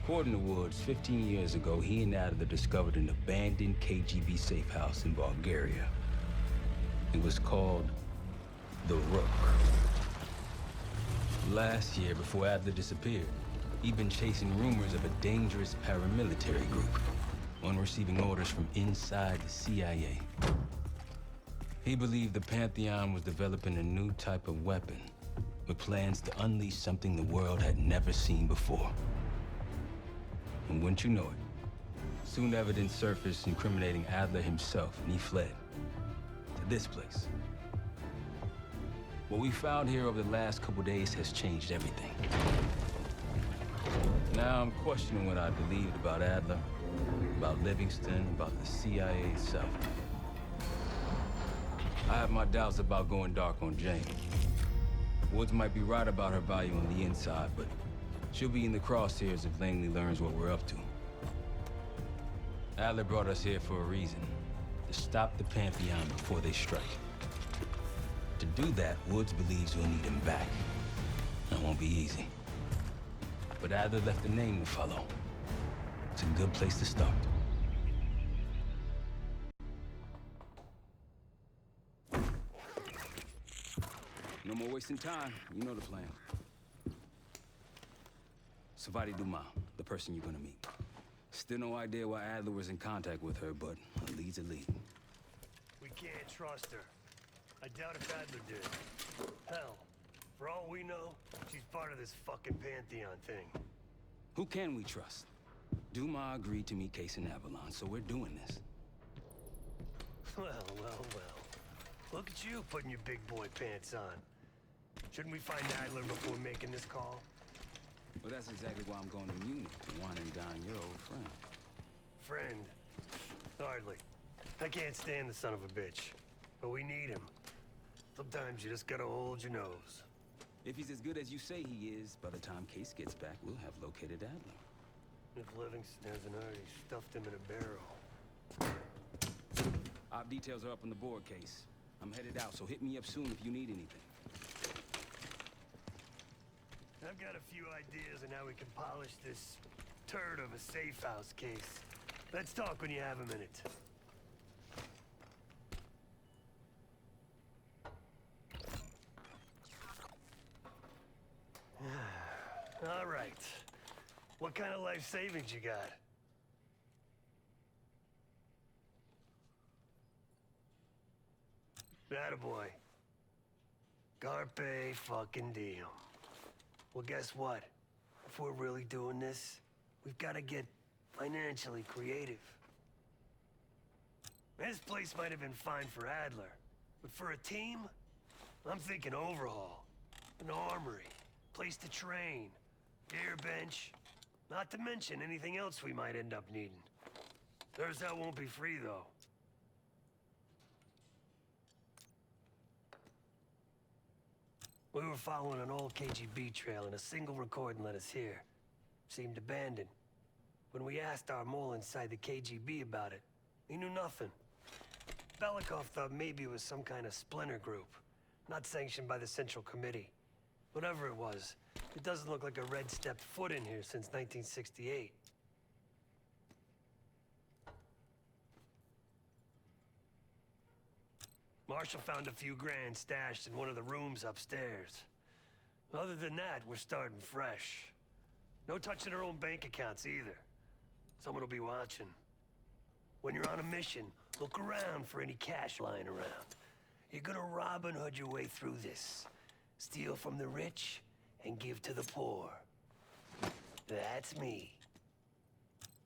According to Woods, 15 years ago, he and Adler discovered an abandoned KGB safe house in Bulgaria. It was called the Rook. Last year, before Adler disappeared, he'd been chasing rumors of a dangerous paramilitary group, one receiving orders from inside the CIA. He believed the Pantheon was developing a new type of weapon, with plans to unleash something the world had never seen before. And wouldn't you know it, soon evidence surfaced incriminating Adler himself, and he fled to this place. What we found here over the last couple days has changed everything. Now I'm questioning what I believed about Adler, about Livingston, about the CIA itself. I have my doubts about going dark on Jane. Woods might be right about her value on the inside, but she'll be in the crosshairs if Langley learns what we're up to. Adler brought us here for a reason. To stop the Pantheon before they strike. To do that, Woods believes we'll need him back. That won't be easy. But Adler left a name to follow. It's a good place to start. No more wasting time. You know the plan. Savati Dumas, the person you're gonna meet. Still no idea why Adler was in contact with her, but a lead's a lead. We can't trust her. I doubt if Adler did. Hell, for all we know, she's part of this fucking Pantheon thing. Who can we trust? Dumas agreed to meet Case in Avalon, so we're doing this. Well. Look at you putting your big boy pants on. Shouldn't we find Adler before making this call? Well, that's exactly why I'm going to Munich, to wine and dine your old friend. Friend? Hardly. I can't stand the son of a bitch. But we need him. Sometimes you just gotta hold your nose. If he's as good as you say he is, by the time Case gets back, we'll have located Adler. If Livingston hasn't already stuffed him in a barrel. Op details are up on the board, Case. I'm headed out, so hit me up soon if you need anything. I've got a few ideas on how we can polish this turd of a safe house case. Let's talk when you have a minute. All right. What kind of life savings you got? Attaboy. Carpe fucking diem. Well, guess what? If we're really doing this, we've got to get financially creative. This place might have been fine for Adler, but for a team, I'm thinking overhaul. An armory, place to train, gear bench, not to mention anything else we might end up needing. Turns out won't be free, though. We were following an old KGB trail and a single recording led us here. Seemed abandoned. When we asked our mole inside the KGB about it, he knew nothing. Belikov thought maybe it was some kind of splinter group, not sanctioned by the Central Committee. Whatever it was, it doesn't look like a Red stepped foot in here since 1968. Marshall found a few grand stashed in one of the rooms upstairs. Other than that, we're starting fresh. No touching our own bank accounts either. Someone will be watching. When you're on a mission, look around for any cash lying around. You're gonna Robin Hood your way through this. Steal from the rich and give to the poor. That's me.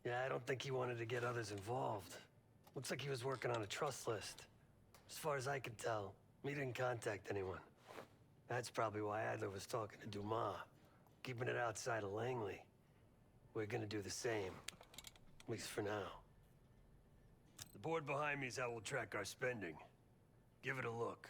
Yeah, I don't think he wanted to get others involved. Looks like he was working on a trust list. As far as I can tell, he didn't contact anyone. That's probably why Adler was talking to Dumas, keeping it outside of Langley. We're gonna do the same, at least for now. The board behind me is how we'll track our spending. Give it a look.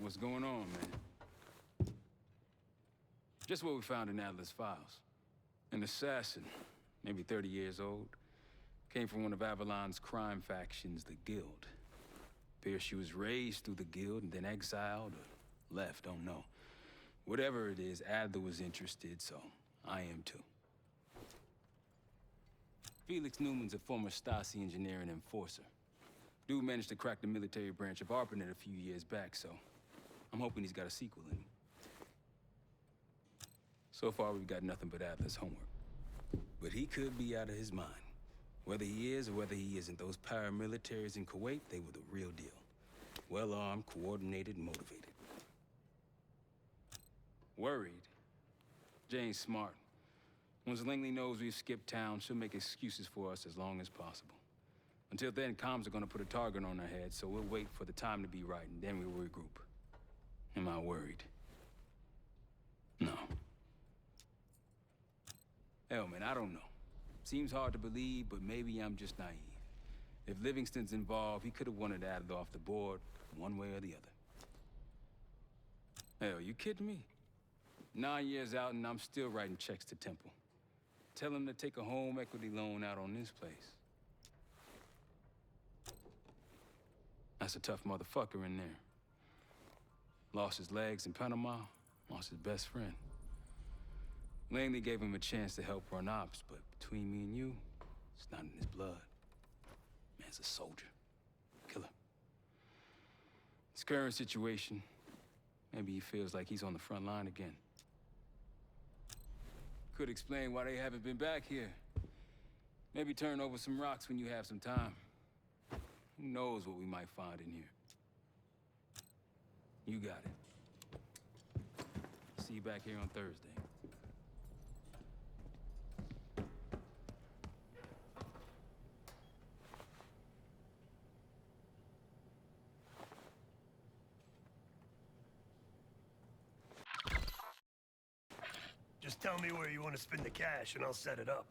What's going on, man? Just what we found in Adler's files. An assassin, maybe 30 years old, came from one of Avalon's crime factions, the Guild. Appears she was raised through the Guild and then exiled or left, don't know. Whatever it is, Adler was interested, so I am too. Felix Newman's a former Stasi engineer and enforcer. Dude managed to crack the military branch of ARPANET a few years back, so I'm hoping he's got a sequel in him. So far, we've got nothing but Adler's homework. But he could be out of his mind. Whether he is or whether he isn't, those paramilitaries in Kuwait, they were the real deal. Well-armed, coordinated, and motivated. Worried? Jane's smart. Once Langley knows we've skipped town, she'll make excuses for us as long as possible. Until then, comms are gonna put a target on our heads, so we'll wait for the time to be right, and then we'll regroup. Am I worried? No. Hell, man, I don't know. Seems hard to believe, but maybe I'm just naive. If Livingston's involved, he could have wanted Adler off the board, one way or the other. Hell, you kidding me? 9 years out and I'm still writing checks to Temple. Tell him to take a home equity loan out on this place. That's a tough motherfucker in there. Lost his legs in Panama, lost his best friend. Langley gave him a chance to help run ops, but between me and you, it's not in his blood. Man's a soldier, killer. His current situation, maybe he feels like he's on the front line again. Could explain why they haven't been back here. Maybe turn over some rocks when you have some time. Who knows what we might find in here? You got it. See you back here on Thursday. Just tell me where you want to spend the cash and I'll set it up.